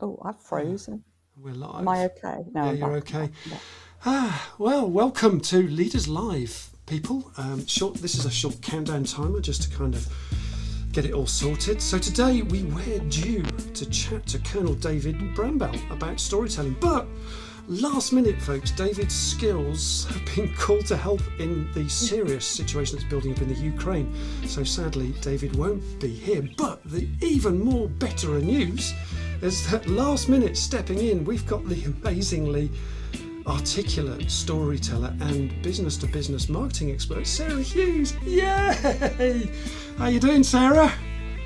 Oh, I've frozen. We're Am I live. okay? No, Yeah, I'm you're back. I'm okay. back. I'm back. Well, welcome to Leaders Live, people. This is a short countdown timer just to kind of get it all sorted. So today we're due to chat to Colonel David Brambell about storytelling, but last minute, folks, David's skills have been called to help in the serious situation that's building up in the Ukraine. So sadly, David won't be here. But the even more better news is that last minute stepping in, we've got the amazingly articulate storyteller and business-to-business marketing expert, Sarah Hughes. Yay! How you doing, Sarah?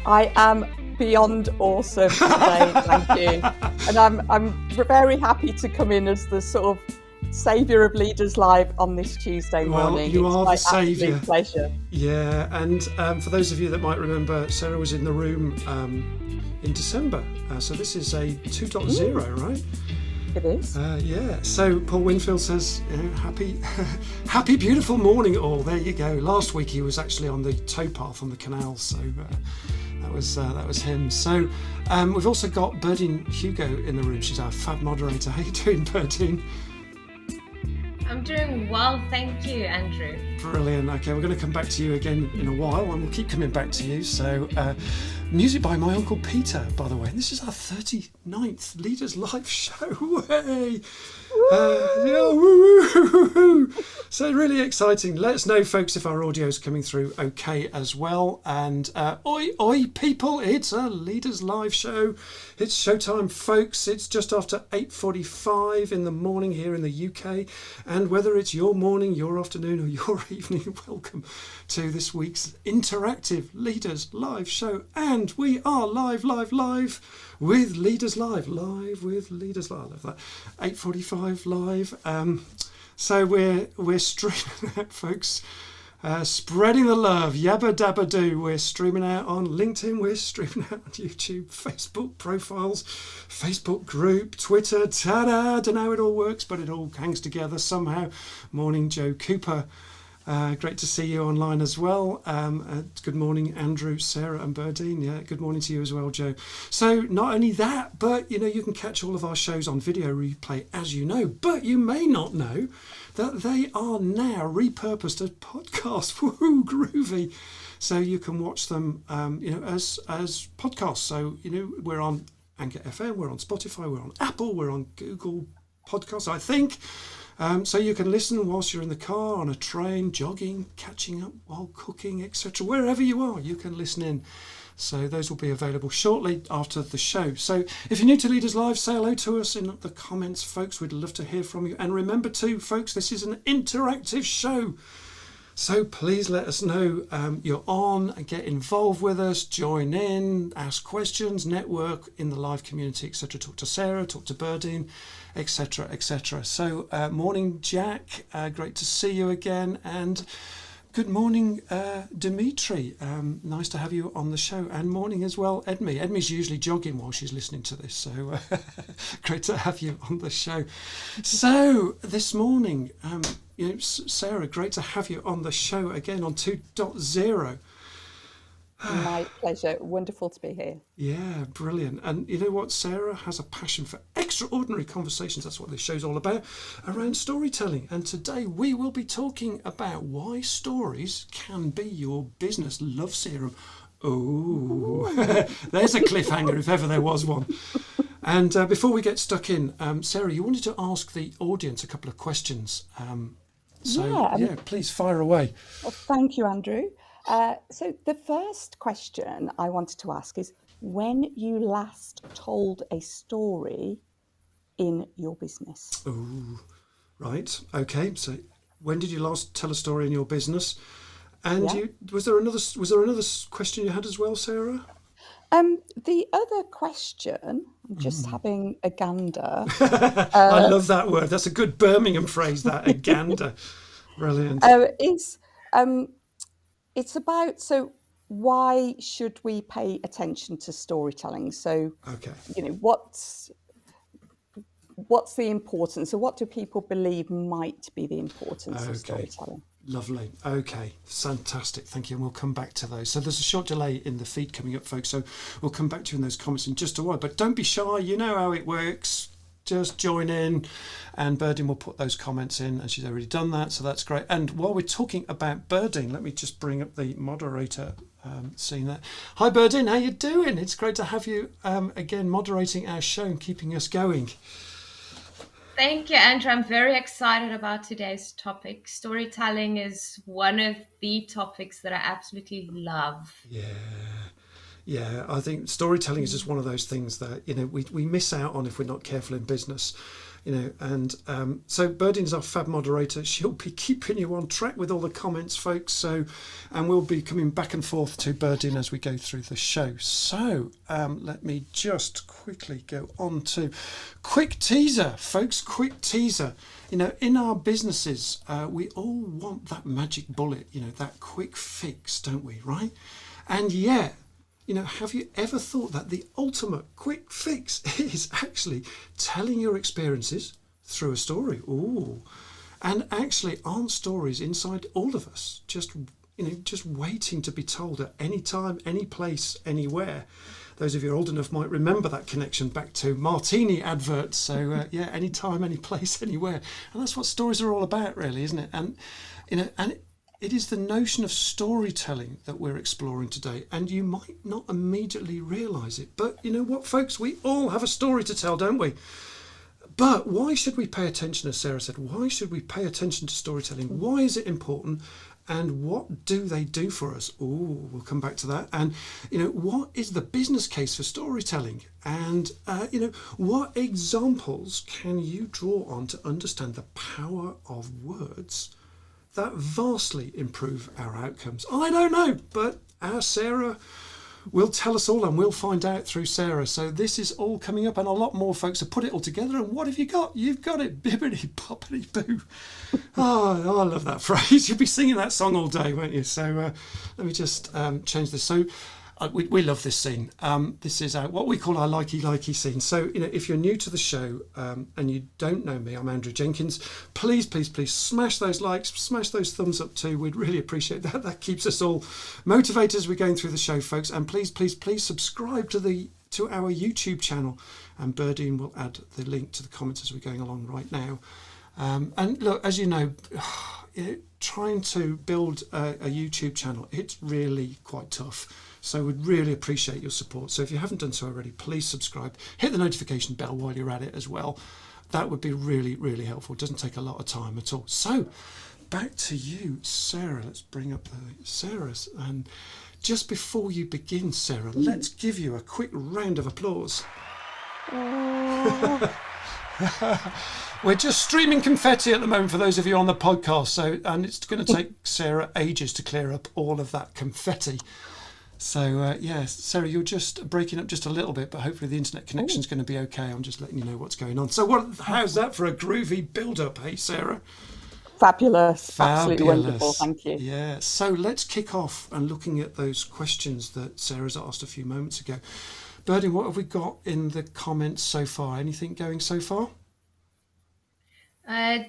I am beyond awesome today, thank you. And I'm very happy to come in as the sort of saviour of Leaders Live on this Tuesday Well, morning. you It's are my the saviour. absolute pleasure. Yeah, and for those of you that might remember, Sarah was in the room in December. So this is a 2.0, right? It is. Yeah. So Paul Winfield says, happy, beautiful morning all. There you go. Last week he was actually on the towpath on the canal, so that was him. So we've also got Berdine Hugo in the room. She's our fab moderator. How you doing, Berdine? I'm doing well, thank you, Andrew. Brilliant. Okay, we're going to come back to you again in a while, and we'll keep coming back to you. So, music by my Uncle Peter, by the way. This is our 39th Leaders Live show. Hey! Yeah, woo. So really exciting. Let us know, folks, if our audio is coming through okay as well. And oi, people, it's a Leaders Live show. It's showtime, folks. It's just after 8:45 in the morning here in the UK. And whether it's your morning, your afternoon, or your evening, welcome to this week's interactive Leaders Live show. And we are live with Leaders Live. Live with Leaders Live. I love that. 8:45 live. So we're streaming out, folks. Spreading the love, yabba dabba doo. We're streaming out on LinkedIn, we're streaming out on YouTube, Facebook profiles, Facebook group, Twitter, ta-da! Don't know how it all works, but it all hangs together somehow. Morning, Joe Cooper. Great to see you online as well. Good morning, Andrew, Sarah and Berdine. Yeah, good morning to you as well, Joe. So not only that, but you can catch all of our shows on video replay, as you know, but you may not know that they are now repurposed as podcasts. Woohoo, groovy. So you can watch them, as podcasts. So, we're on Anchor FM, we're on Spotify, we're on Apple, we're on Google Podcasts, I think. So you can listen whilst you're in the car, on a train, jogging, catching up while cooking, etc. Wherever you are, you can listen in. So those will be available shortly after the show. So if you're new to Leaders Live, say hello to us in the comments, folks. We'd love to hear from you. And remember too, folks, this is an interactive show. So please let us know you're on and get involved with us, join in, ask questions, network in the live community, etc. Talk to Sarah, talk to Berdine, etc., etc. So morning, Jack. Great to see you again. And good morning, Dimitri. Nice to have you on the show. And morning as well, Edmie. Edmie's usually jogging while she's listening to this, so great to have you on the show. So this morning, Sarah, great to have you on the show again on 2.0. My pleasure. Wonderful to be here. Yeah, brilliant. And you know what? Sarah has a passion for extraordinary conversations. That's what this show's all about, around storytelling. And today we will be talking about why stories can be your business love serum. Oh, there's a cliffhanger if ever there was one. And before we get stuck in, Sarah, you wanted to ask the audience a couple of questions. Please fire away. Well, thank you, Andrew. So the first question I wanted to ask is, when you last told a story in your business? Oh, right. Okay. So when did you last tell a story in your business? And was there another question you had as well, Sarah? The other question, I'm just having a gander. I love that word. That's a good Birmingham phrase, that, a gander. Brilliant. It's about, why should we pay attention to storytelling? So, Okay. What's the importance? So what do people believe might be the importance of storytelling? Lovely. Okay, fantastic. Thank you. And we'll come back to those. So there's a short delay in the feed coming up, folks. So we'll come back to you in those comments in just a while. But don't be shy. You know how it works. Just join in, and Birdine will put those comments in, and she's already done that. So that's great. And while we're talking about Birdine, let me just bring up the moderator scene there. Hi, Birdine. How you doing? It's great to have you again moderating our show and keeping us going. Thank you, Andrew. I'm very excited about today's topic. Storytelling is one of the topics that I absolutely love. Yeah, I think storytelling is just one of those things that, you know, we miss out on if we're not careful in business, you know. And so Birdine's our fab moderator. She'll be keeping you on track with all the comments, folks. So, and we'll be coming back and forth to Birdine as we go through the show. So let me just quickly go on to quick teaser, folks. Quick teaser. You know, in our businesses, we all want that magic bullet, you know, that quick fix, don't we? Right? And yet, you know, have you ever thought that the ultimate quick fix is actually telling your experiences through a story? Ooh. And actually, aren't stories inside all of us just waiting to be told at any time, any place, anywhere? Those of you old enough might remember that connection back to Martini adverts. So yeah, anytime, any place, anywhere. And that's what stories are all about, really, isn't it? And, you know, and it is the notion of storytelling that we're exploring today, and you might not immediately realise it. But you know what, folks? We all have a story to tell, don't we? But why should we pay attention, as Sarah said? Why should we pay attention to storytelling? Why is it important? And what do they do for us? Oh, we'll come back to that. And, you know, what is the business case for storytelling? And, you know, what examples can you draw on to understand the power of words that vastly improve our outcomes? I don't know, but our Sarah will tell us all, and we'll find out through Sarah. So this is all coming up, and a lot more, folks, to put it all together. And what have you got? You've got it, bibbity boppity boo. Oh, I love that phrase. You'll be singing that song all day, won't you? So let me just change this. So we love this scene. This is what we call our likey scene. So, you know, if you're new to the show and you don't know me, I'm Andrew Jenkins. Please smash those likes, smash those thumbs up too. We'd really appreciate that. That keeps us all motivated as we're going through the show, folks. And please subscribe to our YouTube channel. And Birdine will add the link to the comments as we're going along right now. And look, as you know, trying to build a YouTube channel, it's really quite tough. So we'd really appreciate your support. So if you haven't done so already, please subscribe. Hit the notification bell while you're at it as well. That would be really, really helpful. It doesn't take a lot of time at all. So back to you, Sarah. Let's bring up the Sarah's. And just before you begin, Sarah, let's give you a quick round of applause. We're just streaming confetti at the moment for those of you on the podcast. So, and it's going to take Sarah ages to clear up all of that confetti. So, yeah, Sarah, you're just breaking up just a little bit, but hopefully the internet connection is going to be okay. I'm just letting you know what's going on. So how's that for a groovy build-up, hey, Sarah? Fabulous. Absolutely wonderful. Thank you. Yeah. So let's kick off and looking at those questions that Sarah's asked a few moments ago. Birdine, what have we got in the comments so far? Anything going so far?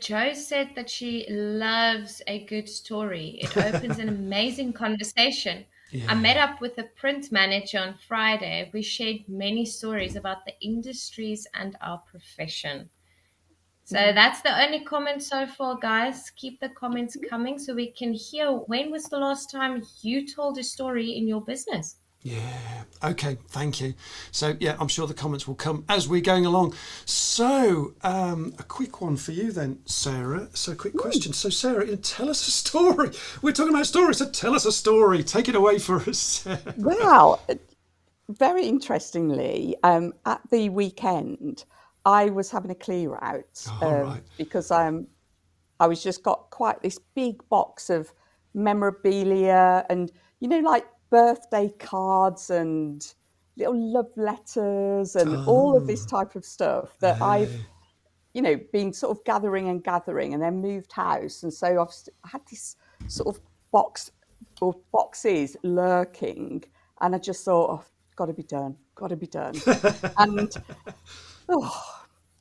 Jo said that she loves a good story. It opens an amazing conversation. Yeah. I met up with a print manager on Friday. We shared many stories about the industries and our profession. So that's the only comment so far, guys. Keep the comments coming so we can hear, when was the last time you told a story in your business? Yeah. Okay. Thank you. So, yeah, I'm sure the comments will come as we're going along. So, a quick one for you then, Sarah. So, quick question. So, Sarah, tell us a story. We're talking about stories, so tell us a story. Take it away for us, Sarah. Well, very interestingly, at the weekend, I was having a clear out right. because I was just got quite this big box of memorabilia and, you know, like birthday cards and little love letters and all of this type of stuff that I've, you know, been sort of gathering and then moved house. And so I had this sort of box or boxes lurking, and I just thought, oh, got to be done. And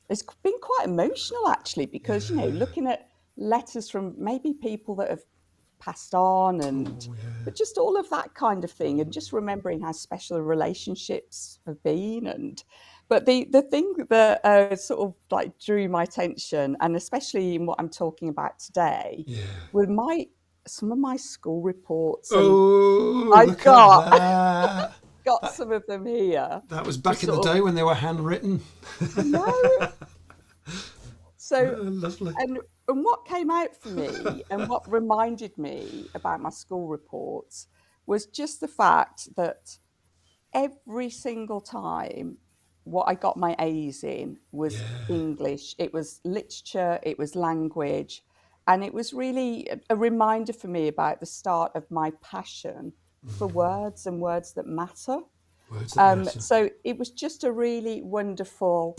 it's been quite emotional actually, because, you know, looking at letters from maybe people that have passed on, and Oh, yeah. but just all of that kind of thing, and just remembering how special relationships have been. And but the thing that sort of like drew my attention, and especially in what I'm talking about today, Yeah. were some of my school reports, and Oh, I've look at that. got some of them here That was to back in the sort of, day when they were handwritten. I know. So, Lovely. and what came out for me and what reminded me about my school reports was just the fact that every single time what I got my A's in was Yeah. English, it was literature, it was language. And it was really a reminder for me about the start of my passion for words and words that matter. Words that matter. So it was just a really wonderful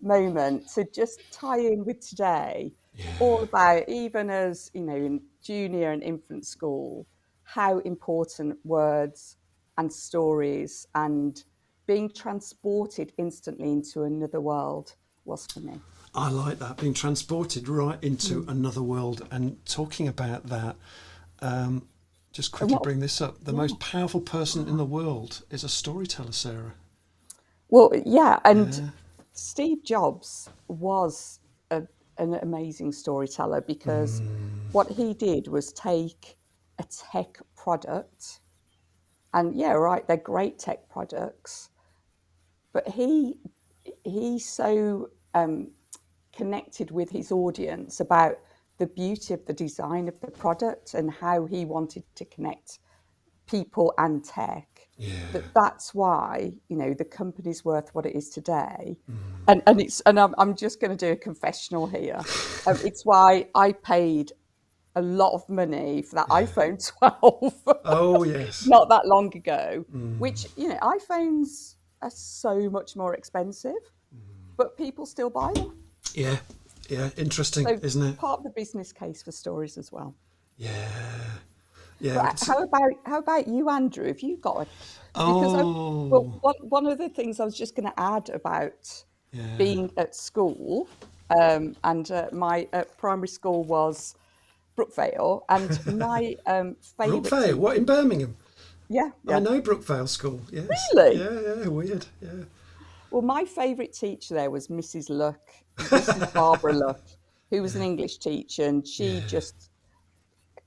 moment to just tie in with today, all about, even as you know, in junior and infant school, how important words and stories and being transported instantly into another world was for me. I like that, being transported right into another world. And talking about that, just And quickly what, bring this up. The yeah. most powerful person in the world is a storyteller, Sarah. Well, yeah, and Yeah. Steve Jobs was an amazing storyteller, because what he did was take a tech product, and yeah, right, they're great tech products, but he so connected with his audience about the beauty of the design of the product and how he wanted to connect people and tech, Yeah. that's why, you know, the company's worth what it is today. And I'm just going to do a confessional here. It's why I paid a lot of money for that iPhone 12 Oh, yes. not that long ago, which, you know, iPhones are so much more expensive, but people still buy them. Yeah. Yeah. Interesting, So isn't it? part of the business case for stories as well. Yeah. Yeah. But how about you, Andrew? Have you got a, because well, Oh. one of the things I was just going to add about Yeah. being at school, and my primary school was Brookvale, and my favourite Brookvale. What, in teacher, Birmingham? yeah, I yeah, know Brookvale School. Yes. really. Yeah. Yeah. Weird. Yeah. Well, my favourite teacher there was Mrs. Barbara Luck, who was an English teacher, and she Yeah. just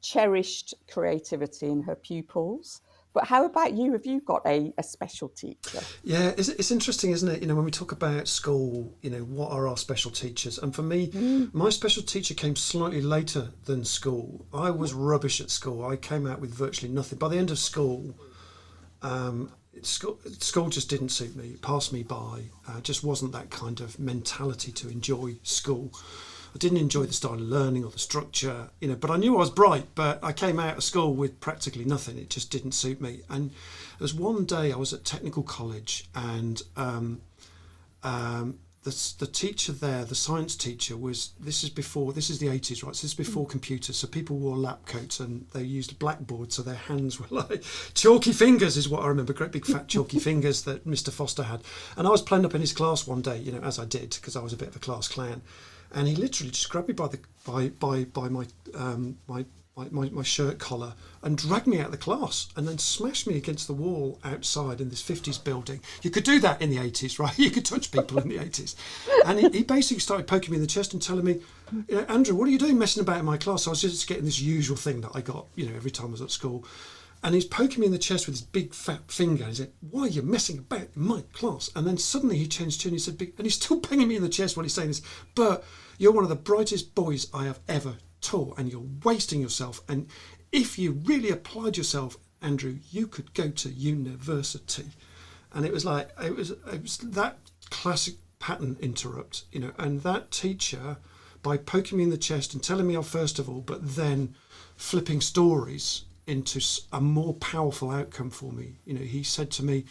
cherished creativity in her pupils. But how about you? Have you got a special teacher? Yeah, it's interesting, isn't it? You know, when we talk about school, you know, what are our special teachers? And for me, Mm. my special teacher came slightly later than school. I was rubbish at school. I came out with virtually nothing. By the end of school, school just didn't suit me. It passed me by. Just wasn't that kind of mentality to enjoy school. I didn't enjoy the style of learning or the structure, you know, but I knew I was bright, but I came out of school with practically nothing. It just didn't suit me. And there was one day I was at technical college, and the teacher there, the science teacher, this is the 80s, right? So this is before computers. So people wore lab coats and they used a blackboard, so their hands were like chalky fingers, is what I remember, great big fat chalky fingers that Mr. Foster had. And I was playing up in his class one day, you know, as I did, because I was a bit of a class clown. And he literally just grabbed me by my shirt collar and dragged me out of the class, and then smashed me against the wall outside in this 50s building. You could do that in the 80s, right? You could touch people in the 80s. And he basically started poking me in the chest and telling me, you know, Andrew, what are you doing messing about in my class? I was just getting this usual thing that I got, you know, every time I was at school. And he's poking me in the chest with his big fat finger. He said, why are you messing about in my class? And then suddenly he changed tune. He said, and he's still banging me in the chest while he's saying this, but you're one of the brightest boys I have ever taught, and you're wasting yourself. And if you really applied yourself, Andrew, you could go to university. And it was like, it was that classic pattern interrupt, you know. And that teacher, by poking me in the chest and telling me off first of all, but then flipping stories into a more powerful outcome for me. You know, he said to me,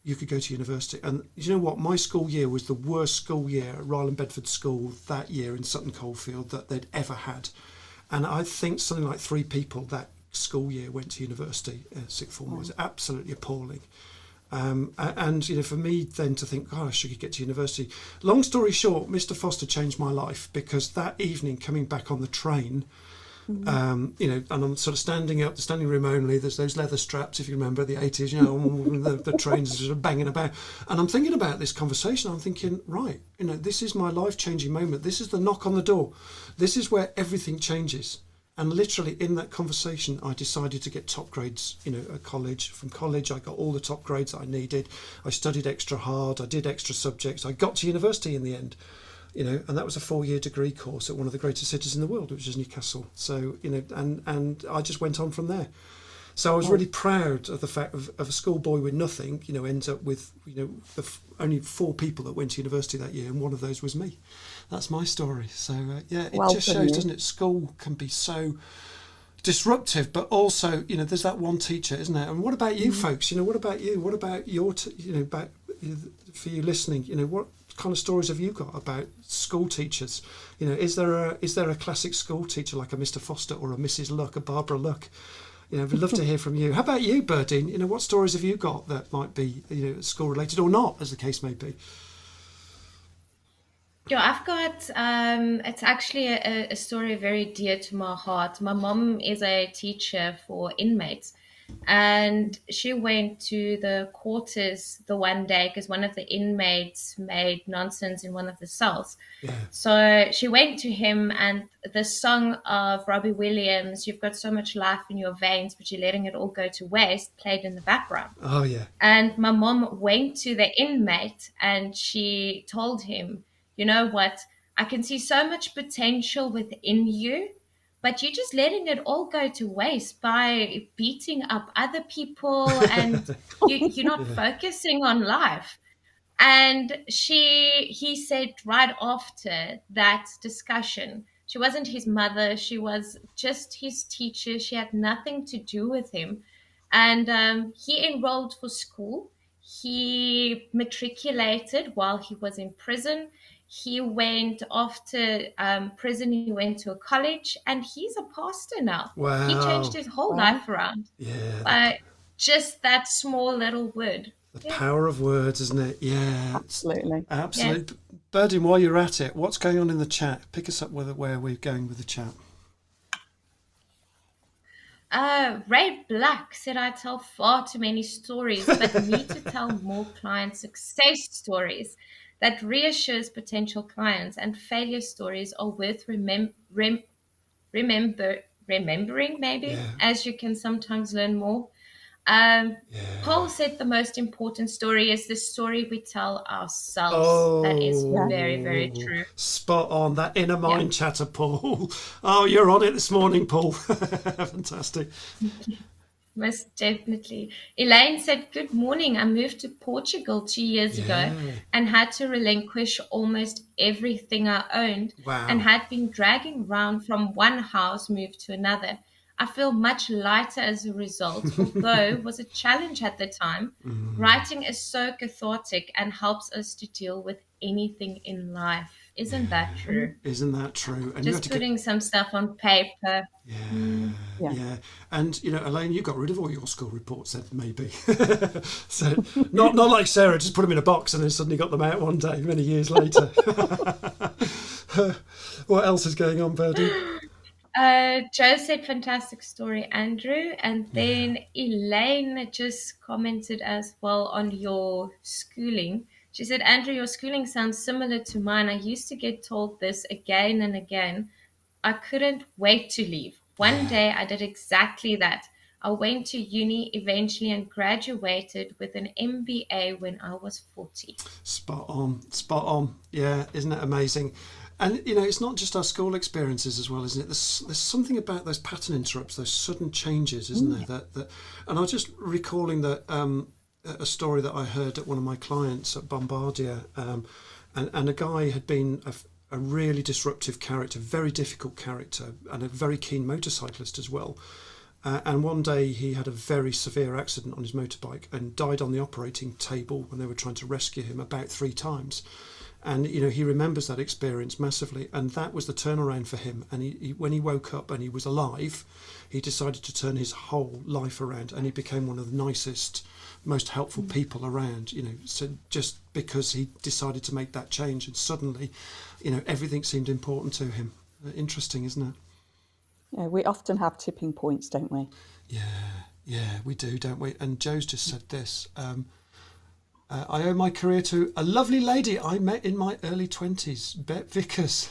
you could go to university. And you know what? My school year was the worst school year at Ryland Bedford School that year in Sutton Coldfield that they'd ever had. And I think something like 3 people that school year went to university. Sixth form was absolutely appalling. And, you know, for me then to think, gosh, I could get to university. Long story short, Mr. Foster changed my life, because that evening coming back on the train, And I'm sort of standing up, the standing room only. There's those leather straps, if you remember the 80s, the trains are sort of banging about. And I'm thinking about this conversation. I'm thinking, right, this is my life-changing moment. This is the knock on the door. This is where everything changes. And literally in that conversation, I decided to get top grades, at college. From college, I got all the top grades that I needed. I studied extra hard. I did extra subjects. I got to university in the end, and that was a 4-year degree course at one of the greatest cities in the world, which is Newcastle. So, and I just went on from there. So I was really proud of the fact of a schoolboy with nothing, ends up with, only 4 people that went to university that year, and one of those was me. That's my story. So, it just shows, doesn't it? School can be so disruptive, but also, there's that one teacher, isn't there? And what about you folks? What about you? What about your, for you listening, what kind of stories have you got about school teachers? Is there a classic school teacher like a Mr. Foster or a Mrs. Luck, a Barbara Luck? We'd love to hear from you. How about you, Berdine? What stories have you got that might be, school related or not, as the case may be? Yeah, I've got, it's actually a story very dear to my heart. My mom is a teacher for inmates, and she went to the quarters the one day because one of the inmates made nonsense in one of the cells. Yeah. So she went to him, and the song of Robbie Williams, "You've Got So Much Life in Your Veins, but You're Letting It All Go to Waste," played in the background. Oh, yeah. And my mom went to the inmate and she told him, "You know what? I can see so much potential within you, but you're just letting it all go to waste by beating up other people and you're not focusing on life." And he said right after that discussion, she wasn't his mother, she was just his teacher. She had nothing to do with him. And he enrolled for school. He matriculated while he was in prison. He went after prison, he went to a college, and he's a pastor now. Wow. He changed his whole life around. Yeah. Just that small little word. The power of words, isn't it? Yeah. Absolutely. Absolutely. Yes. Berdine, while you're at it, what's going on in the chat? Pick us up with where we're going with the chat. Ray Black said, "I tell far too many stories, but need to tell more client success stories that reassures potential clients, and failure stories are worth remembering maybe, as you can sometimes learn more." Paul said the most important story is the story we tell ourselves. That is very, very true. Spot on. That inner mind chatter, Paul. Oh, you're on it this morning, Paul. Fantastic. Most definitely. Elaine said, "Good morning. I moved to Portugal 2 years ago and had to relinquish almost everything I owned and had been dragging around from one house move to another. I feel much lighter as a result, although it was a challenge at the time. Writing is so cathartic and helps us to deal with anything in life." Isn't that true? Isn't that true? And just putting some stuff on paper. Yeah. And, Elaine, you got rid of all your school reports then, maybe. So, not like Sarah, just put them in a box and then suddenly got them out one day, many years later. What else is going on, Berdine? Joe said, "Fantastic story, Andrew." And then Elaine just commented as well on your schooling. She said, "Andrew, your schooling sounds similar to mine. I used to get told this again and again. I couldn't wait to leave. One day I did exactly that. I went to uni eventually and graduated with an MBA when I was 40. Spot on. Yeah, isn't it amazing? And, it's not just our school experiences as well, isn't it? There's something about those pattern interrupts, those sudden changes, isn't there? That and I was just recalling that a story that I heard at one of my clients at Bombardier, and a guy had been a really disruptive character, very difficult character, and a very keen motorcyclist as well. And one day he had a very severe accident on his motorbike and died on the operating table when they were trying to rescue him about 3 times. And, he remembers that experience massively. And that was the turnaround for him. And he when he woke up and he was alive, he decided to turn his whole life around. And he became one of the nicest, most helpful people around, So just because he decided to make that change, and suddenly, everything seemed important to him. Interesting, isn't it? Yeah, we often have tipping points, don't we? Yeah, we do, don't we? And Joe's just said this. I owe my career to a lovely lady I met in my early 20s, Bet Vickers.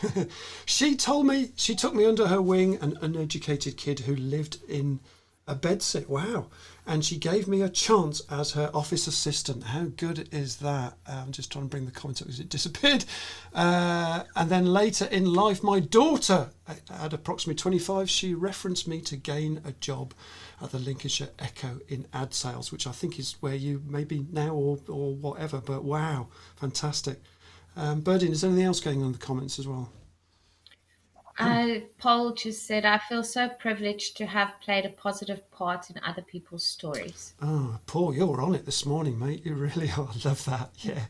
She told me, she took me under her wing, an uneducated kid who lived in a bedsit. Wow. And she gave me a chance as her office assistant. How good is that? I'm just trying to bring the comment up because it disappeared. And then later in life, my daughter, at approximately 25, she referenced me to gain a job at the Lincolnshire Echo in ad sales, which I think is where you may be now or whatever. But wow, fantastic. Berdine, is there anything else going on in the comments as well? Paul just said, I feel so privileged to have played a positive part in other people's stories. Oh, Paul, you're on it this morning, mate. You really are. I love that. Yeah.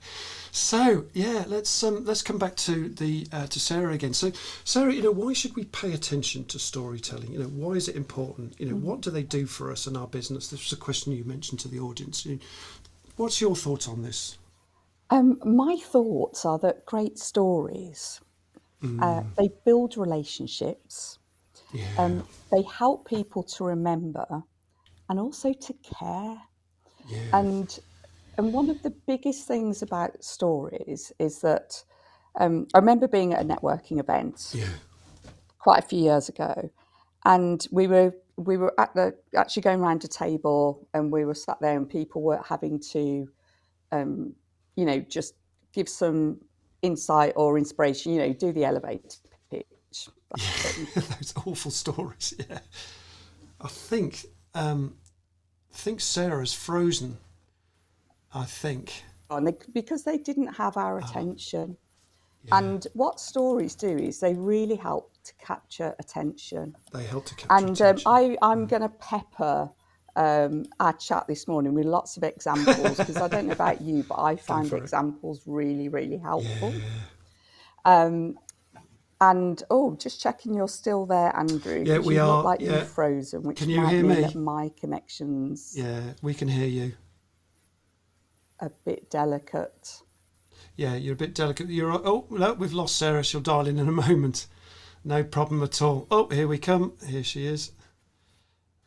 So yeah, let's come back to the to Sarah again. So Sarah, why should we pay attention to storytelling? Why is it important? What do they do for us and our business? This was a question you mentioned to the audience. What's your thoughts on this? My thoughts are that great stories, they build relationships, Yeah. they help people to remember and also to care. Yeah. And one of the biggest things about stories is that I remember being at a networking event Yeah. quite a few years ago, and we were actually going around a table, and we were sat there, and people were having to just give some insight or inspiration, do the elevator pitch, that thing. Those awful stories. Yeah. I think Sarah's frozen. I think. Because they didn't have our attention. Yeah. And what stories do is they really help to capture attention. They help to capture attention. I'm going to pepper our chat this morning with lots of examples because I don't know about you, but I find examples really, really helpful. Yeah. And just checking you're still there, Andrew. Yeah, we you are. Look like Yeah. you've frozen, which can you might hear mean me? that my connection's Yeah, we can hear you. a bit delicate. Yeah, you're a bit delicate. Oh no, we've lost Sarah. She'll dial in a moment. No problem at all. Oh, here we come. Here she is.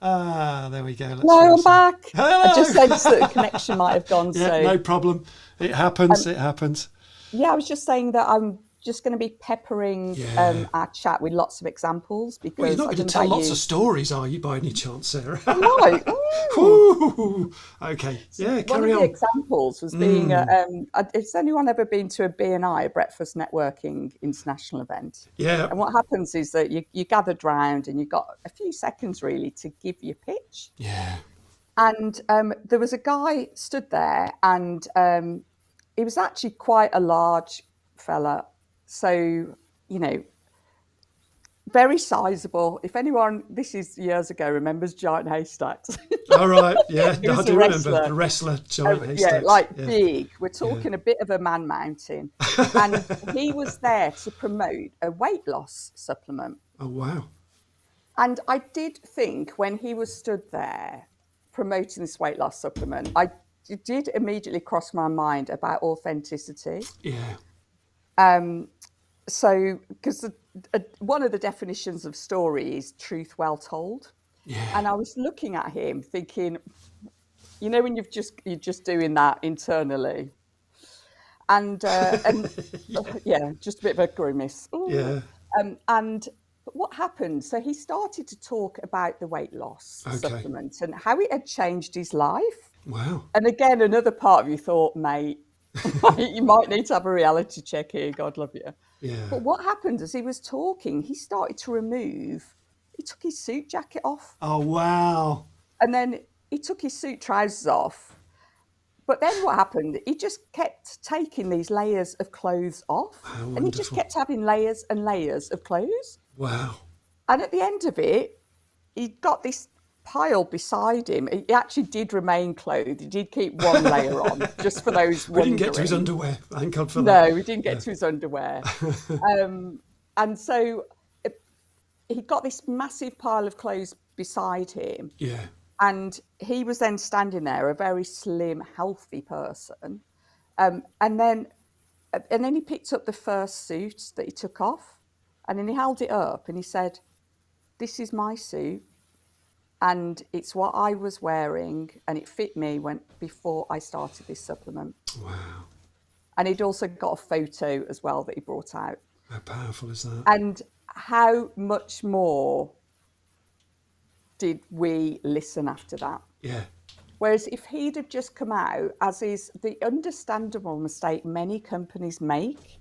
There we go. Hello, I'm back. Hello. I just sensed that the connection might have gone. Yeah, so no problem. It happens. It happens. Yeah, I was just saying that I'm just going to be peppering our chat with lots of examples because you're not going to tell lots of stories, are you, by any chance, Sarah? No. Okay. Yeah, One of the examples was being, has anyone ever been to a B&I, a Breakfast Networking International event? Yeah. And what happens is that you gathered round and you've got a few seconds really to give your pitch. Yeah. And there was a guy stood there and he was actually quite a large fella. So, very sizable. If anyone, this is years ago, remembers Giant Haystacks. All right. Yeah, I do remember. The wrestler, Giant Haystacks. Yeah, big. We're talking a bit of a man mountain. And he was there to promote a weight loss supplement. Oh, wow. And I did think when he was stood there promoting this weight loss supplement, it did immediately cross my mind about authenticity. Yeah. So, because one of the definitions of story is truth well told. Yeah. And I was looking at him thinking, when you're just doing that internally. And just a bit of a grimace. Ooh. Yeah. But what happened? So he started to talk about the weight loss supplement and how it had changed his life. Wow. And again, another part of you thought, mate, you might need to have a reality check here. God love you. Yeah. But what happened as he was talking, he started to he took his suit jacket off. Oh, wow. And then he took his suit trousers off. But then what happened? He just kept taking these layers of clothes off. How and wonderful. he just kept having layers and layers of clothes. Wow. And at the end of it, he got this pile beside him. He actually did remain clothed. He did keep one layer on, just for those wondering. We didn't get to his underwear. Thank God for that. No, we didn't get to his underwear. And so he got this massive pile of clothes beside him. Yeah. And he was then standing there, a very slim, healthy person. And then he picked up the first suit that he took off, and then he held it up and he said, this is my suit and it's what I was wearing and it fit me before I started this supplement. Wow. And he'd also got a photo as well that he brought out. How powerful is that? And how much more did we listen after that? Yeah. Whereas if he'd have just come out, as is the understandable mistake many companies make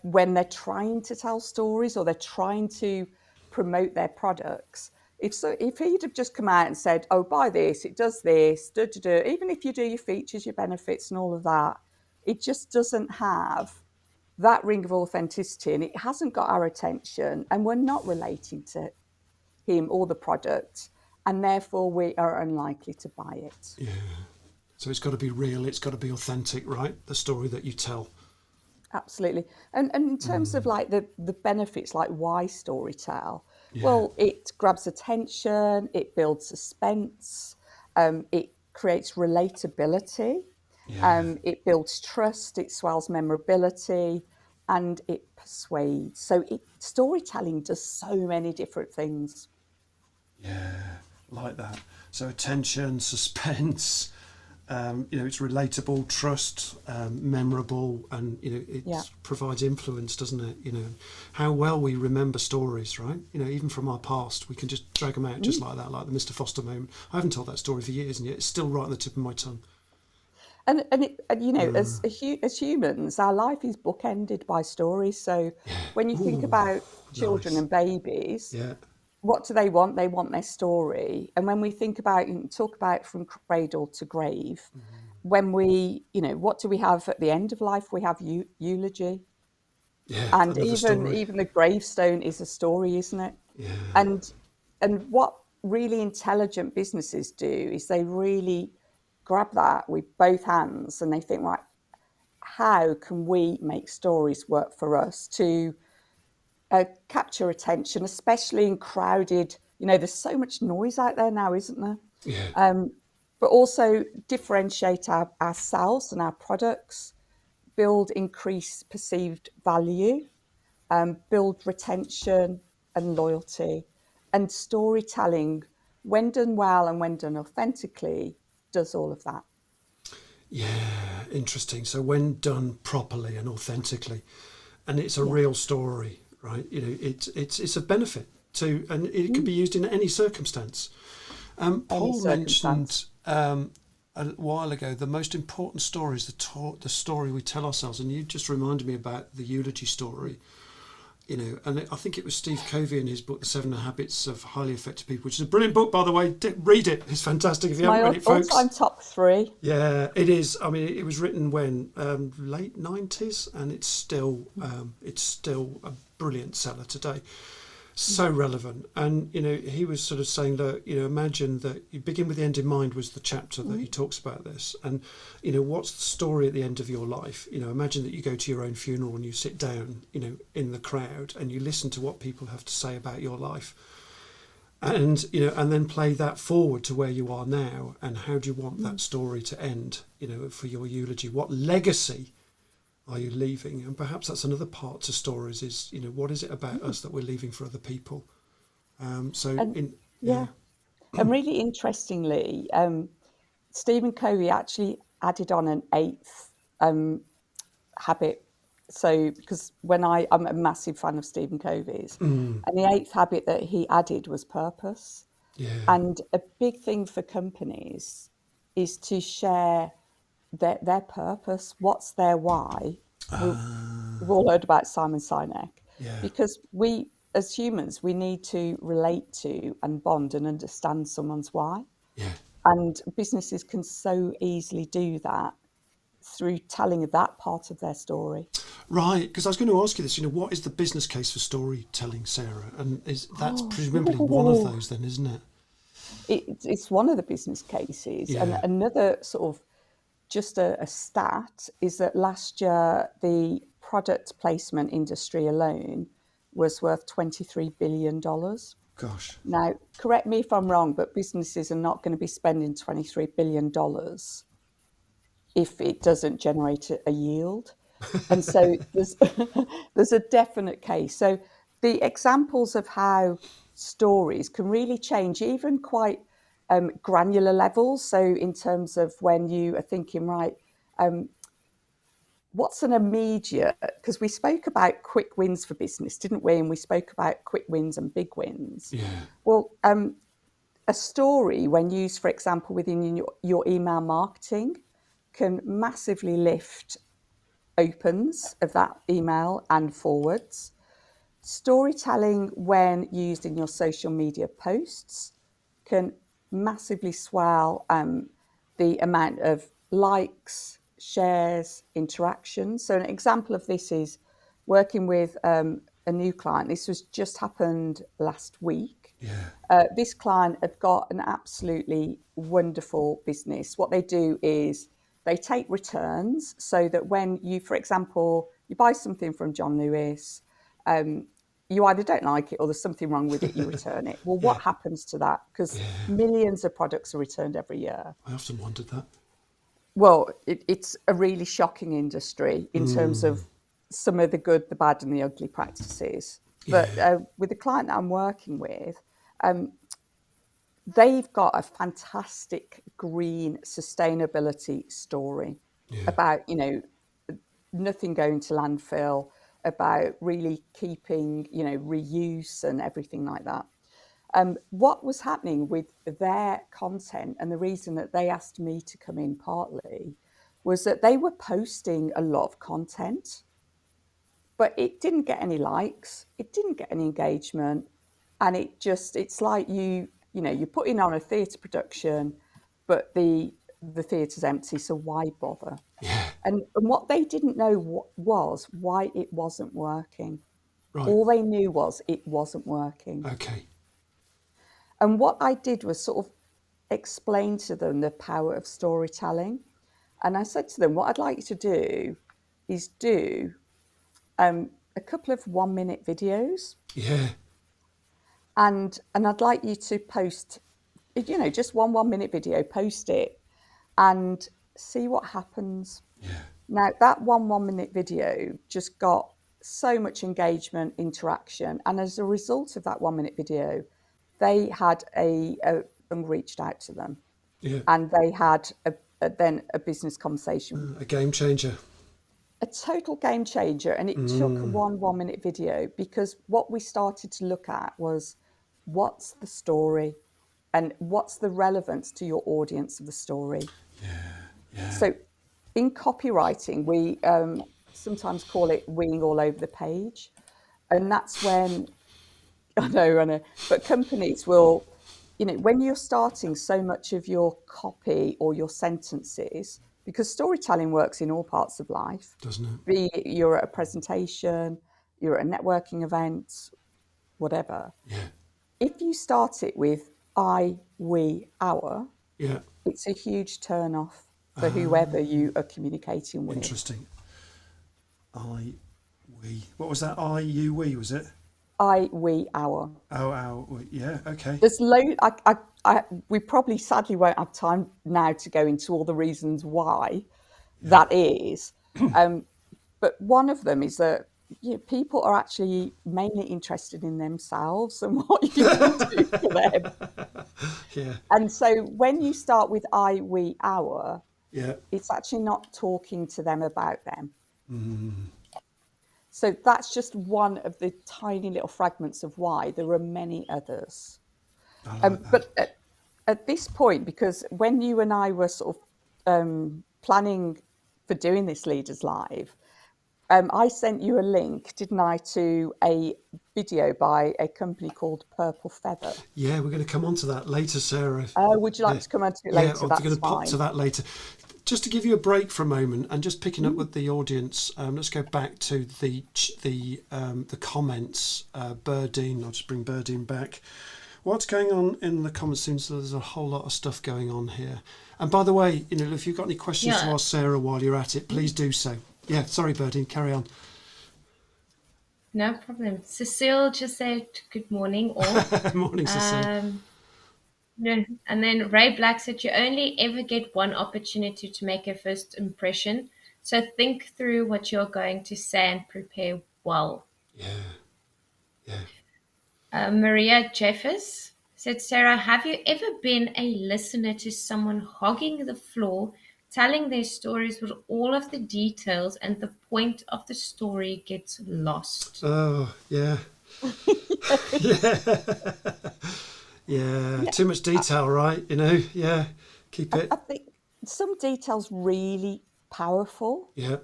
when they're trying to tell stories or they're trying to promote their products, if he'd have just come out and said, oh, buy this, it does this, even if you do your features, your benefits and all of that, it just doesn't have that ring of authenticity and it hasn't got our attention and we're not relating to him or the product and therefore we are unlikely to buy it. Yeah. So it's got to be real, it's got to be authentic, right? The story that you tell. Absolutely. And in terms of like the benefits, like why storytell, Yeah. well, it grabs attention, it builds suspense, it creates relatability, Yeah. it builds trust, it swells memorability, and it persuades. So storytelling does so many different things. Yeah, like that. So attention, suspense, it's relatable, trust, memorable, and it provides influence, doesn't it? How well we remember stories, right? Even from our past, we can just drag them out just like that, like the Mr. Foster moment. I haven't told that story for years, and yet it's still right on the tip of my tongue. And as humans, our life is bookended by stories. So when you think about children Nice. and babies, Yeah. what do they want? They want their story. And when we think about and talk about from cradle to grave, when what do we have at the end of life? We have eulogy, Yeah, and another story. even the gravestone is a story, isn't it? Yeah. And what really intelligent businesses do is they really grab that with both hands and they think, right, how can we make stories work for us to capture attention, especially in crowded, there's so much noise out there now, isn't there? Yeah. But also differentiate ourselves and our products, build increased perceived value, build retention and loyalty. And storytelling, when done well and when done authentically, does all of that. Yeah, interesting. So when done properly and authentically, and it's a real story, right? It's a benefit to, and it can be used in any circumstance. Paul mentioned a while ago the most important story is the story we tell ourselves, and you just reminded me about the eulogy story. And I think it was Steve Covey in his book, The 7 Habits of Highly Effective People, which is a brilliant book, by the way. Read it. It's fantastic if you haven't read it, folks. All-time top 3. Yeah, it is. I mean, it was written when late 90s, and it's still a brilliant seller today. So relevant. And he was sort of saying that imagine that you begin with the end in mind was the chapter that he talks about this, and what's the story at the end of your life. Imagine that you go to your own funeral and you sit down in the crowd and you listen to what people have to say about your life, and and then play that forward to where you are now, and how do you want that story to end for your eulogy. What legacy are you leaving? And perhaps that's another part to stories is, what is it about us that we're leaving for other people? And really interestingly, Stephen Covey actually added on an 8th habit. So, because I'm a massive fan of Stephen Covey's, and the 8th habit that he added was purpose. Yeah. And a big thing for companies is to share their purpose. What's their why? We've all heard about Simon Sinek, because we, as humans, we need to relate to and bond and understand someone's why. Yeah. And businesses can so easily do that through telling that part of their story. Right, because I was going to ask you this, what is the business case for storytelling, Sarah? And that's presumably one of those then, isn't it? It's one of the business cases. Yeah. And another sort of just a stat is that last year the product placement industry alone was worth $23 billion. Gosh. Now, correct me if I'm wrong, but businesses are not going to be spending $23 billion if it doesn't generate a yield. And so there's a definite case. So the examples of how stories can really change even quite granular levels. So in terms of when you are thinking, right, what's an immediate, because we spoke about quick wins for business, didn't we? And we spoke about quick wins and big wins. Yeah. Well, a story, when used, for example, within your email marketing, can massively lift opens of that email and forwards. Storytelling, when used in your social media posts, can massively swell the amount of likes, shares, interactions. So, an example of this is working with a new client. This was just happened last week. Yeah. This client have got an absolutely wonderful business. What they do is they take returns, so that when you, for example, you buy something from John Lewis, you either don't like it or there's something wrong with it, you return it. Well, Yeah. what happens to that? Because Yeah. millions of products are returned every year. I often wondered that. Well, it's a really shocking industry in terms of some of the good, the bad, and the ugly practices. Yeah. But with the client that I'm working with, they've got a fantastic green sustainability story Yeah. about, nothing going to landfill, about really keeping, reuse and everything like that. What was happening with their content, and the reason that they asked me to come in partly, was that they were posting a lot of content, but it didn't get any likes, it didn't get any engagement, and it's like you're putting on a theatre production, but the theatre's empty, so why bother? Yeah. And what they didn't know was why it wasn't working. Right. All they knew was it wasn't working. Okay. And what I did was sort of explain to them the power of storytelling. And I said to them, what I'd like you to do is do a couple of 1 minute videos, Yeah. and I'd like you to post, just one minute video, post it, and see what happens. Yeah. Now, that 1 minute video just got so much engagement, interaction, and as a result of that 1 minute video, they had a reached out to them, Yeah. and they had then a business conversation. A game changer. A total game changer, and it took 1 minute video, because what we started to look at was, what's the story and what's the relevance to your audience of the story. Yeah. So in copywriting, we sometimes call it winging all over the page, and that's when I know, but companies will, when you're starting so much of your copy or your sentences, because storytelling works in all parts of life, Doesn't it? be it you're at a presentation, you're at a networking event, whatever. Yeah. If you start it with I, we, our, Yeah. it's a huge turn off for whoever you are communicating with. Interesting. We. What was that? We, was it? I, we, our. We. Yeah. Okay. There's we probably sadly won't have time now to go into all the reasons why that is. But one of them is that people are actually mainly interested in themselves and what you can do for them. Yeah. And so when you start with I, we, our, Yeah. it's actually not talking to them about them. So that's just one of the tiny little fragments of why. There are many others. I like that. But at this point, because when you and I were sort of planning for doing this Leaders Live, I sent you a link, didn't I, to a video by a company called Purple Feather. Yeah, we're going to come on to that later, Sarah. Would you like to come on to it later? Yeah, I'm That's going to pop fine. to that later. Just to give you a break for a moment, and just picking up with the audience, let's go back to the comments. Berdine, I'll just bring Berdine back. What's going on in the comments? Seems there's a whole lot of stuff going on here. And by the way, if you've got any questions to ask Sarah while you're at it, please do so. Yeah, sorry, Berdine, carry on. No problem. Cecile just said good morning, all. Morning, Cecile. And then Ray Black said, you only ever get one opportunity to make a first impression. So think through what you're going to say and prepare well. Yeah. Maria Jeffers said, Sarah, have you ever been a listener to someone hogging the floor, telling their stories with all of the details, and the point of the story gets lost? Oh, yeah. Yeah. Yeah. Yeah, Too much detail, right? You know, yeah. Keep I it. think some details really powerful, Yeah.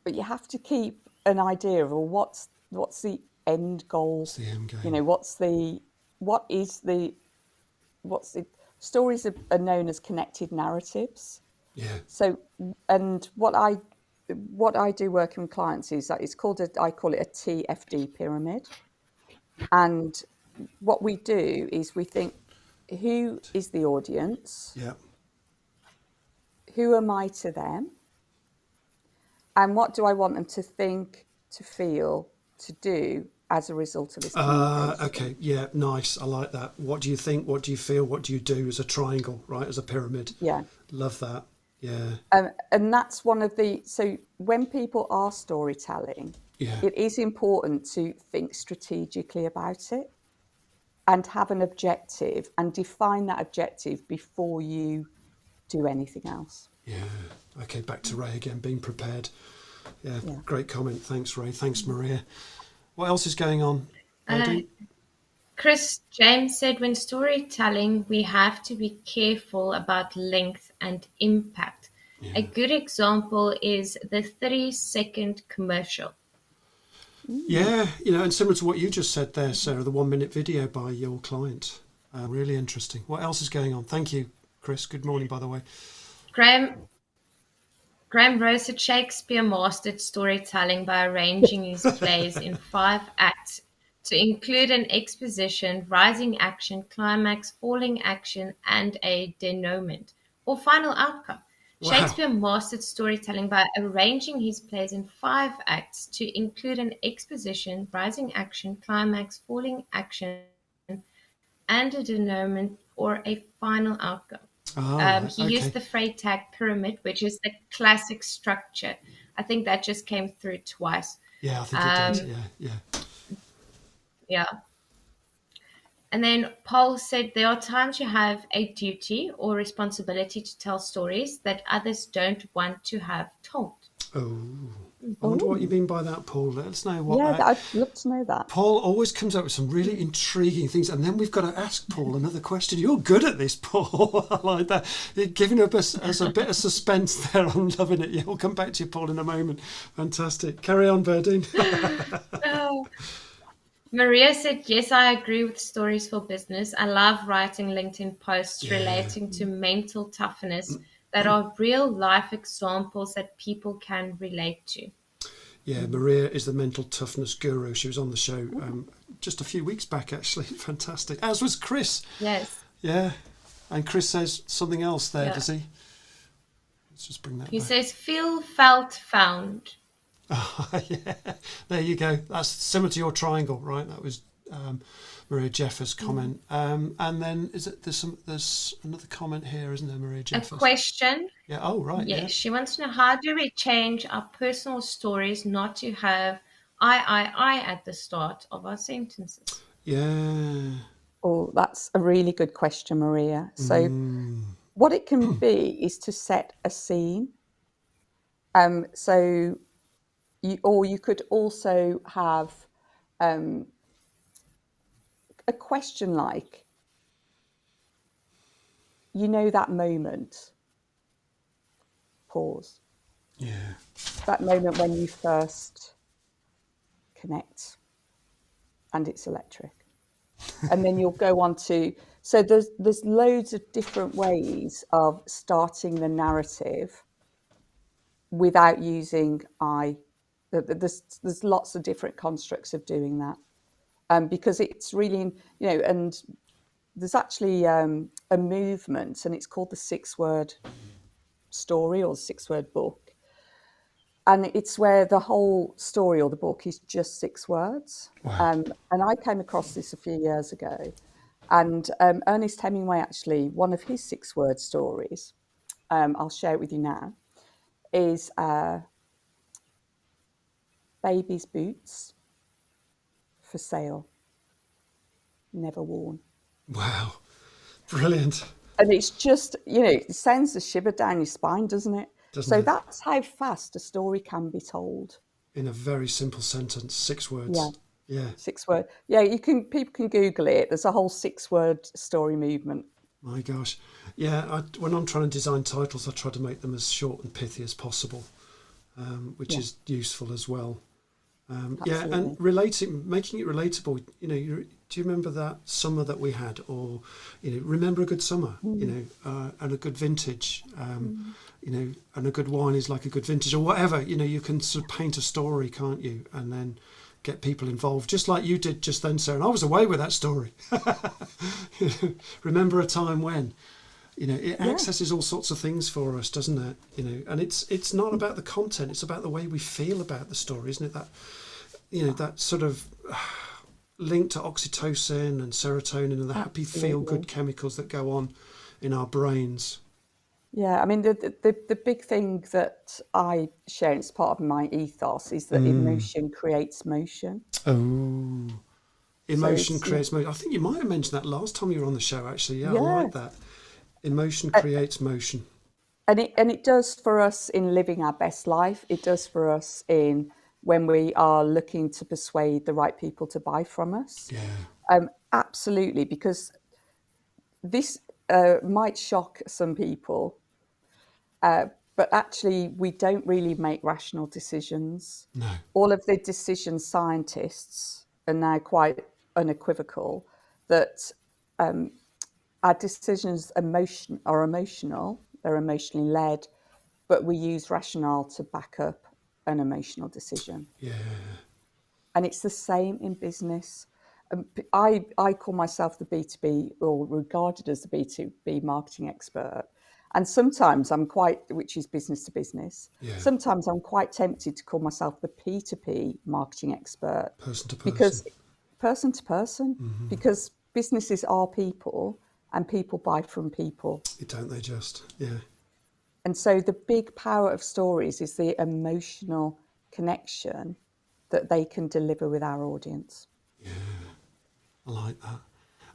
but you have to keep an idea of, well, what's the end goal? It's the end You game. know, what is the what's the stories are known as connected narratives. Yeah. So, and what I do working with clients is that I call it a TFD pyramid. And what we do is we think, who is the audience? Yeah. Who am I to them? And what do I want them to think, to feel, to do as a result of this communication? Okay. Yeah. Nice. I like that. What do you think? What do you feel? What do you do as a triangle, right? As a pyramid. Yeah. Love that. Yeah. And that's one of so when people are storytelling, Yeah. it is important to think strategically about it and have an objective and define that objective before you do anything else. Yeah. Okay. Back to Ray again. Being prepared. Yeah. Yeah. Great comment. Thanks, Ray. Thanks, Maria. What else is going on, Uh, Berdine? Chris James said, when storytelling, we have to be careful about length and impact. A Yeah. good example is the 3-second commercial. Yeah, you know, and similar to what you just said there, Sarah, the 1 minute video by your client. Really interesting. What else is going on? Thank you, Chris. Good morning, by the way. Graham Rose said Shakespeare mastered storytelling by arranging his plays in 5 acts to include an exposition, rising action, climax, falling action, and a denouement, or final outcome. Wow. Shakespeare mastered storytelling by arranging his plays in 5 acts to include an exposition, rising action, climax, falling action, and a denouement, or a final outcome. All right. He used Okay. the Freytag pyramid, which is the classic structure. I think that just came through twice. Yeah, I think it did. Um, Yeah, yeah. yeah. And then Paul said there are times you have a duty or responsibility to tell stories that others don't want to have told. Oh, I wonder what you Oh, mean by that, Paul. Let us know what. yeah, I'd love to know that. Paul always comes up with some really intriguing things, and then we've got to ask Paul another question. You're good at this, Paul. I like that. You're giving us a bit of suspense there. I'm loving it. Yeah, we'll come back to you, Paul, in a moment. Fantastic. Carry on, Berdine. Oh. Maria said, yes, I agree with stories for business. I love writing LinkedIn posts Yeah. relating to mental toughness that are real life examples that people can relate to. Yeah, Maria is the mental toughness guru. She was on the show just a few weeks back, actually. Fantastic. As was Chris. Yes. Yeah. And Chris says something else there, Yeah. does he? Let's just bring that He back. says, feel, felt, found. Yeah, there you go. That's similar to your triangle, right? That was Maria Jeffers' comment. And then there's another comment here, isn't there, Maria A Jeffers? question. Yeah. Oh, right. Yes, Yeah. she wants to know, how do we change our personal stories not to have I at the start of our sentences? Yeah. Oh, that's a really good question, Maria. So, what it can be is to set a scene. So, you could also have a question like, that moment, pause, Yeah. that moment when you first connect and it's electric. And then you'll go on to, so there's loads of different ways of starting the narrative without using I. There's lots of different constructs of doing that, because it's really, and there's actually a movement, and it's called the 6-word story or the 6-word book, and it's where the whole story or the book is just 6 words. Wow. And I came across this a few years ago, and Ernest Hemingway, actually, one of his 6-word stories, I'll share it with you now, is baby's boots for sale. never worn. Wow. Brilliant. And it's just, it sends a shiver down your spine, doesn't it? Doesn't So it? that's how fast a story can be told. In a very simple sentence, 6 Yeah, words. Yeah. 6 word. Yeah, people can Google it. There's a whole 6 word story movement. My gosh. Yeah, when I'm trying to design titles, I try to make them as short and pithy as possible, which Yeah, is useful as well. Yeah, and absolutely. making it relatable. Do you remember that summer that we had, or remember a good summer, Mm. and a good vintage, Mm. and a good wine is like a good vintage, or whatever. You can sort of paint a story, can't you, and then get people involved, just like you did just then, Sarah. And I was away with that story. Remember a time when. It Yeah, accesses all sorts of things for us, doesn't it? And it's not about the content; it's about the way we feel about the story, isn't it? That sort of link to oxytocin and serotonin and the happy feel-good absolutely. chemicals that go on in our brains. Yeah, I mean, the big thing that I share, and it's part of my ethos, is that emotion creates motion. Oh, So emotion it's, yeah, creates motion. I think you might have mentioned that last time you were on the show. Actually, yeah, I yeah. like that. Emotion A- creates motion. and it does for us in living our best life. It does for us in when we are looking to persuade the right people to buy from us. Yeah, Absolutely, because this might shock some people, but actually, we don't really make rational decisions. no, All of the decision scientists are now quite unequivocal that our decisions are emotional, they're emotionally led, but we use rationale to back up an emotional decision. yeah, And it's the same in business. I call myself the B2B, or regarded as the B2B marketing expert. And sometimes which is business to business, yeah, sometimes I'm quite tempted to call myself the P2P marketing expert, person to person. because person to person, because businesses are people and people buy from people. Don't they just? Yeah, And so the big power of stories is the emotional connection that they can deliver with our audience. I like that.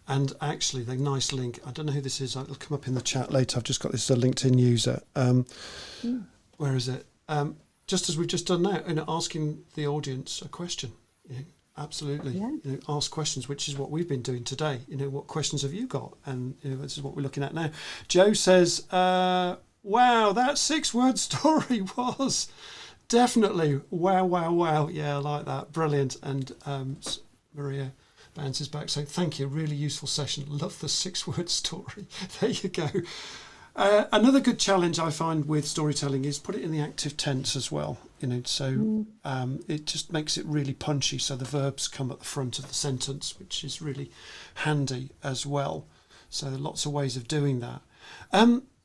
And actually, the nice link. I don't know who this is. It'll come up in the chat later. I've just got this as a LinkedIn user. Mm. Where is it? Just as we've just done now, asking the audience a question. Absolutely. Yeah. Ask questions, which is what we've been doing today. What questions have you got? And this is what we're looking at now. Joe says, "Wow, that 6 word story was definitely wow, wow, wow." Yeah, I like that. Brilliant. And Maria bounces back saying, "Thank you, really useful session. Love the 6 word story." There you go. Another good challenge I find with storytelling is put it in the active tense as well. So it just makes it really punchy. So the verbs come at the front of the sentence, which is really handy as well. So there are lots of ways of doing that.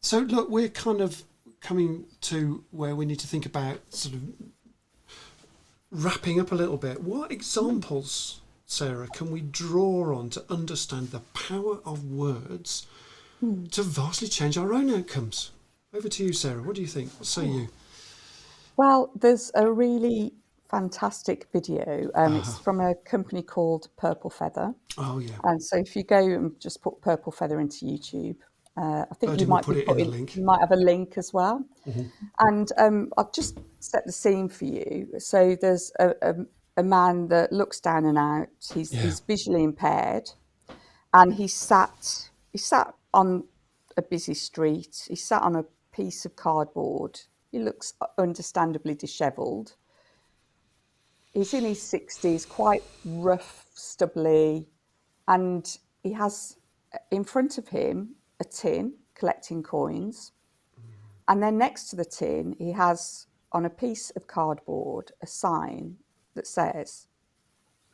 So look, we're kind of coming to where we need to think about sort of wrapping up a little bit. What examples, Sarah, can we draw on to understand the power of words to vastly change our own outcomes? Over to you, Sarah. What do you think? What say you? Well, there's a really fantastic video. It's from a company called Purple Feather. Oh, yeah. And so if you go and just put Purple Feather into YouTube, I think Birdie will put it in the link. you might have a link as well. And I'll just set the scene for you. So there's a man that looks down and out. Yeah. He's visually impaired, and he sat on a busy street. He sat on a piece of cardboard. He looks understandably dishevelled. He's in his 60s, quite rough, stubbly, and he has in front of him a tin collecting coins. And then next to the tin, he has on a piece of cardboard a sign that says,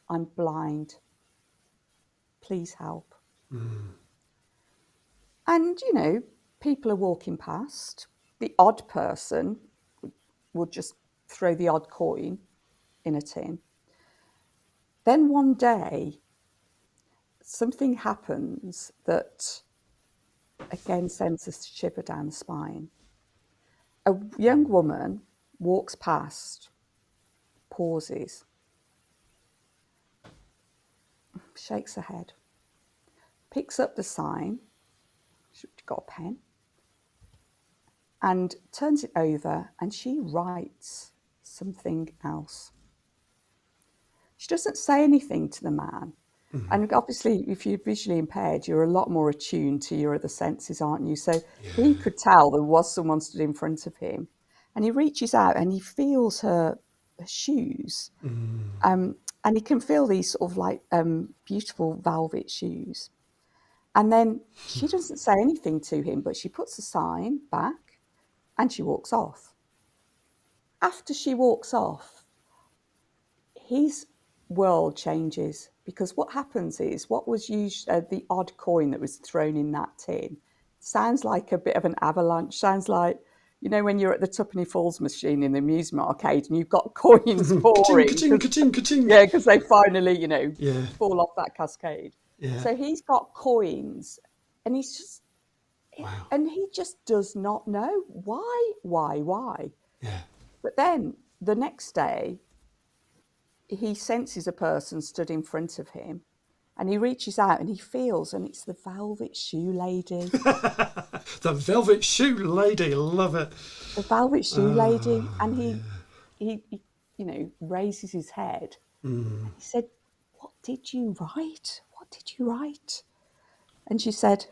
"I'm blind. Please help." And, people are walking past. The odd person would just throw the odd coin in a tin. Then one day, something happens that again sends a shiver down the spine. A young woman walks past, pauses, shakes her head. picks up the sign, she's got a pen, and turns it over, and she writes something else. She doesn't say anything to the man. And obviously, if you're visually impaired, you're a lot more attuned to your other senses, aren't you? So he could tell there was someone stood in front of him, and he reaches out and he feels her shoes. And he can feel these sort of like beautiful velvet shoes. And then she doesn't say anything to him, but she puts the sign back and she walks off. After she walks off, his world changes, because what happens is what was usually the odd coin that was thrown in that tin sounds like a bit of an avalanche. Sounds like, you know, when you're at the Tuppenny Falls machine in the amusement arcade and you've got coins pouring. Ka-ting, ka-ting, ka-ting. Yeah, because they finally, you know, Yeah. fall off that cascade. Yeah. So he's got coins, and he's just, Wow. and he just does not know why. Yeah. But then the next day, he senses a person stood in front of him, and he reaches out and he feels, and it's the velvet shoe lady. The velvet shoe lady, love it. The velvet shoe lady. And he you know, raises his head. And he said, "What did you write? What did you write?" And she said,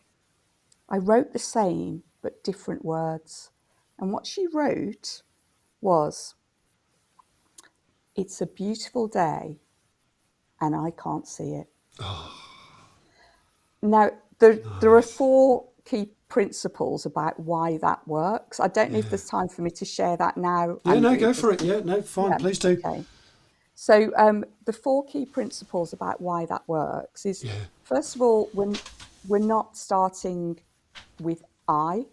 "I wrote the same but different words." And what she wrote was, "It's a beautiful day and I can't see it." Now, there are 4 key principles about why that works. I don't know if there's time for me to share that now. Yeah, Andrew, no, go for it. Yeah, no, fine, please do. Okay. So the 4 key principles about why that works is, first of all, when we're not starting with I,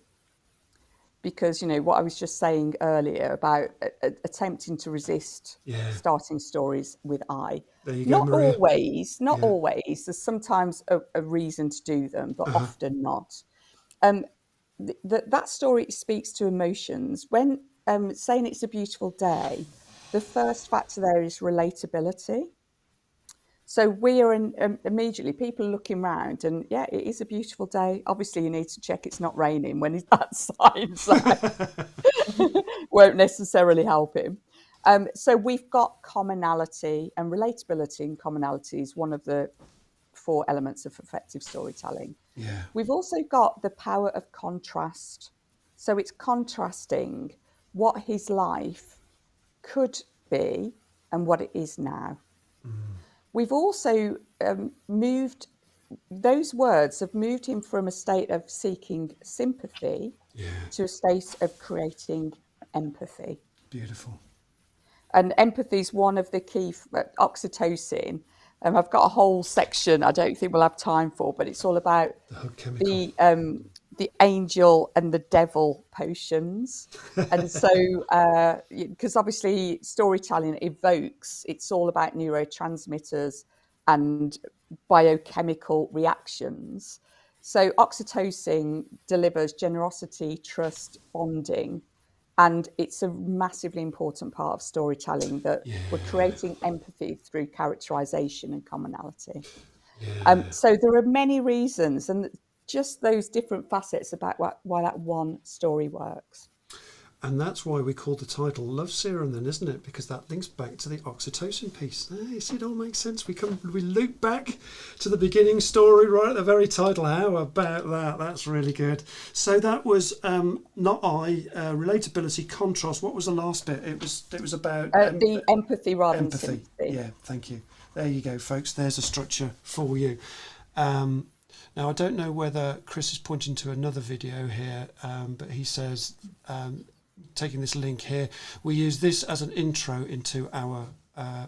because, you know, what I was just saying earlier about attempting to resist starting stories with I. There you go, Maria. Not always. There's sometimes a reason to do them, but often not. That story speaks to emotions. When saying it's a beautiful day, the first factor there is relatability. So we are immediately, people are looking around, and yeah, it is a beautiful day. Obviously, you need to check it's not raining when that sign's out. Won't necessarily help him. So we've got commonality, and relatability and commonality is one of the 4 elements of effective storytelling. Yeah. We've also got the power of contrast. So it's contrasting what his life could be and what it is now. We've also moved, those words have moved him from a state of seeking sympathy to a state of creating empathy. Beautiful. And empathy is one of the key, oxytocin. I've got a whole section I don't think we'll have time for, but it's all about the angel and the devil potions. And so, because obviously storytelling evokes, it's all about neurotransmitters and biochemical reactions. So oxytocin delivers generosity, trust, bonding. And it's a massively important part of storytelling, that we're creating empathy through characterization and commonality. So there are many reasons, and just those different facets about why that one story works. And that's why we call the title Love Serum then, isn't it? Because that links back to the oxytocin piece. You see, it all makes sense. We loop back to the beginning story right at the very title. How about that? That's really good. So that was not I, relatability, contrast. What was the last bit? It was about the empathy rather than sympathy. Yeah, thank you. There you go, folks. There's a structure for you. Now, I don't know whether Chris is pointing to another video here, but he says, taking this link here, we use this as an intro into our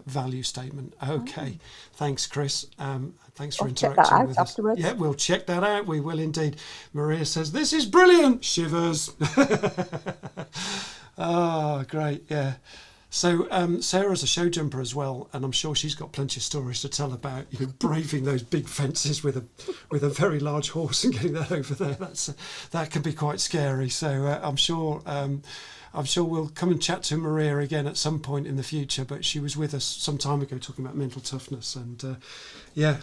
value statement. Okay, thanks, Chris. Thanks for interacting with us. Afterwards. Yeah, we'll check that out. We will indeed. Maria says, "This is brilliant." Shivers. Oh, great. Yeah. So Sarah's a show jumper as well, and I'm sure she's got plenty of stories to tell about braving those big fences with a very large horse and getting that over there. That can be quite scary. So I'm sure we'll come and chat to Maria again at some point in the future. But she was with us some time ago talking about mental toughness, and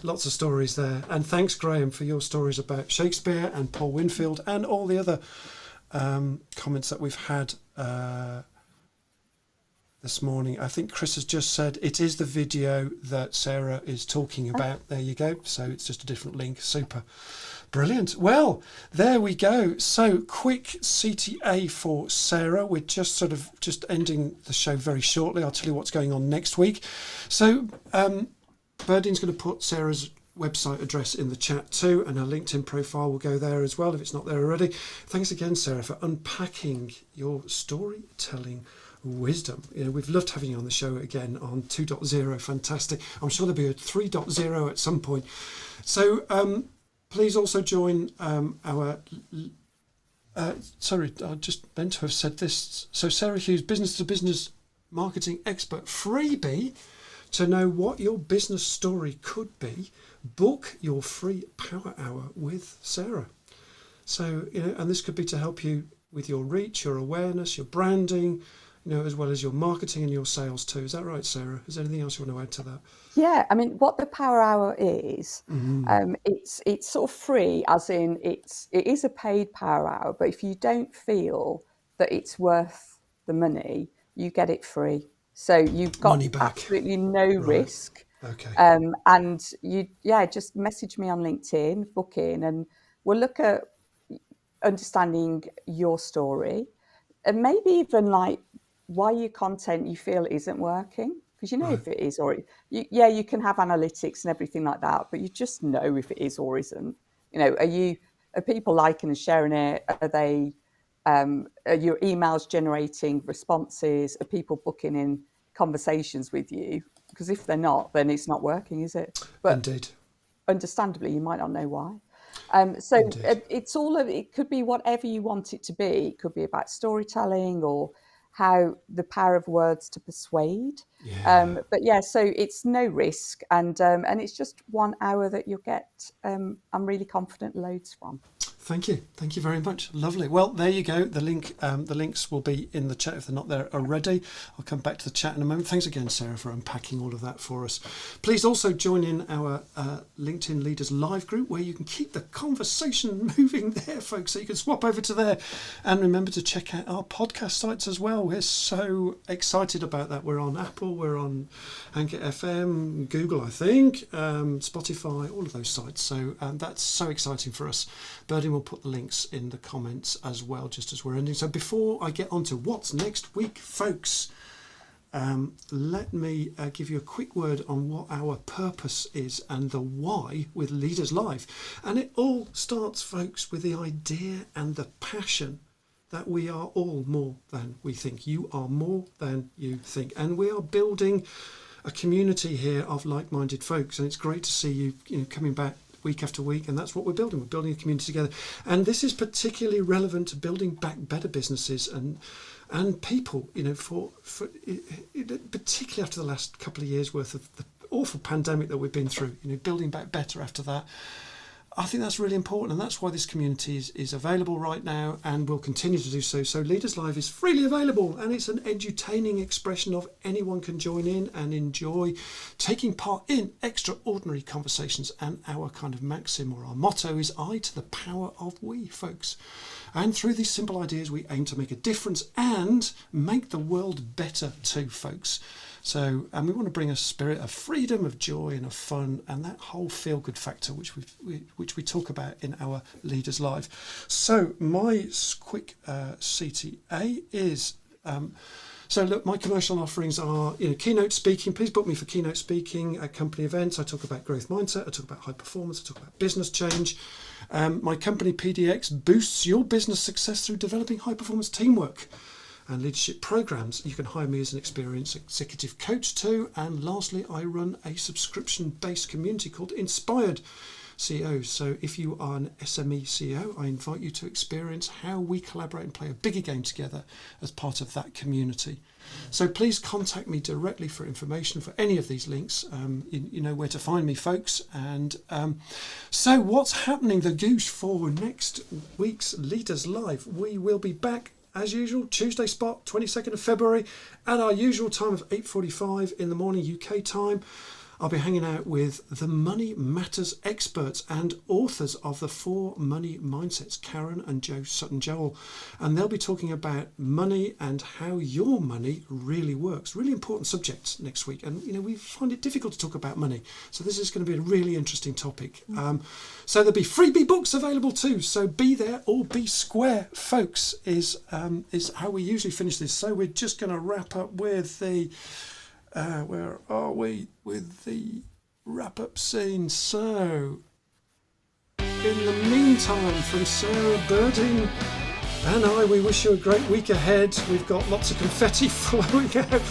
lots of stories there. And thanks, Graham, for your stories about Shakespeare and Paul Winfield and all the other comments that we've had this morning. I think Chris has just said it is the video that Sarah is talking about. There you go. So it's just a different link. Super. Brilliant. Well, there we go. So quick CTA for Sarah. We're just ending the show very shortly. I'll tell you what's going on next week. So Berdine's going to put Sarah's website address in the chat too, and her LinkedIn profile will go there as well if it's not there already. Thanks again, Sarah, for unpacking your storytelling wisdom. We've loved having you on the show again on 2.0. Fantastic. I'm sure there'll be a 3.0 at some point. So please also join our sorry, I just meant to have said this. So Sarah Hughes, business to business marketing expert freebie. To know what your business story could be, book your free power hour with Sarah. So, and this could be to help you with your reach, your awareness, your branding, as well as your marketing and your sales too. Is that right, Sarah? Is there anything else you want to add to that? Yeah, I mean, what the Power Hour is, it's sort of free, as in it is a paid Power Hour, but if you don't feel that it's worth the money, you get it free. So you've got absolutely no risk. Okay. And just message me on LinkedIn, book in, and we'll look at understanding your story, and maybe even like why your content you feel isn't working, because if it is or you can have analytics and everything like that, but you just know if it is or isn't. Are people liking and sharing it? Are your emails generating responses? Are people booking in conversations with you? Because if they're not, then it's not working, is it? But indeed, understandably, you might not know why. It could be whatever you want it to be. It could be about storytelling or how the power of words to persuade. So it's no risk, and it's just 1 hour that you'll get. I'm really confident loads from. Thank you very much. Lovely. Well, there you go. The links will be in the chat if they're not there already. I'll come back to the chat in a moment. Thanks again, Sarah, for unpacking all of that for us. Please also join in our LinkedIn Leaders Live group, where you can keep the conversation moving there, folks. So you can swap over to there, and remember to check out our podcast sites as well. We're so excited about that. We're on Apple, we're on Anchor FM, Google, I think, Spotify, all of those sites. So that's so exciting for us. Birdie will put the links in the comments as well, just as we're ending. So before I get on to what's next week, folks, let me give you a quick word on what our purpose is and the why with Leaders Live. And it all starts, folks, with the idea and the passion that we are all more than we think. You are more than you think. And we are building a community here of like-minded folks. And it's great to see you coming back week after week, and that's what we're building. We're building a community together, and this is particularly relevant to building back better businesses and people. For particularly after the last couple of years worth of the awful pandemic that we've been through. Building back better after that. I think that's really important, and that's why this community is available right now and will continue to do so. So Leaders Live is freely available, and it's an edutaining expression of anyone can join in and enjoy taking part in extraordinary conversations. And our kind of maxim or our motto is I to the power of we, folks. And through these simple ideas, we aim to make a difference and make the world better too, folks. So, and we want to bring a spirit of freedom, of joy and of fun, and that whole feel-good factor which we talk about in our Leaders Live. So my quick CTA is, so look, my commercial offerings are, keynote speaking. Please book me for keynote speaking at company events. I talk about growth mindset, I talk about high performance, I talk about business change. My company PDX boosts your business success through developing high performance teamwork and leadership programs. You can hire me as an experienced executive coach too. And lastly, I run a subscription-based community called Inspired. CEOs. So if you are an SME CEO, I invite you to experience how we collaborate and play a bigger game together as part of that community. So please contact me directly for information for any of these links. You know where to find me, folks. And so what's happening, the Goose, for next week's Leaders Live? We will be back as usual, Tuesday spot, 22nd of February, at our usual time of 8:45 in the morning UK time. I'll be hanging out with the Money Matters experts and authors of the 4 Money Mindsets, Karen and Joe Sutton-Joel. And they'll be talking about money and how your money really works. Really important subjects next week. And, you know, we find it difficult to talk about money. So this is going to be a really interesting topic. So there'll be freebie books available too. So be there or be square, folks, is how we usually finish this. So we're just going to wrap up with the... where are we with the wrap-up scene? So, in the meantime, from Sarah, Birding and I, we wish you a great week ahead. We've got lots of confetti flowing out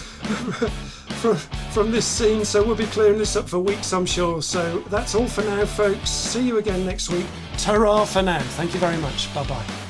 from this scene, so we'll be clearing this up for weeks, I'm sure. So that's all for now, folks. See you again next week. Ta-ra for now. Thank you very much. Bye-bye.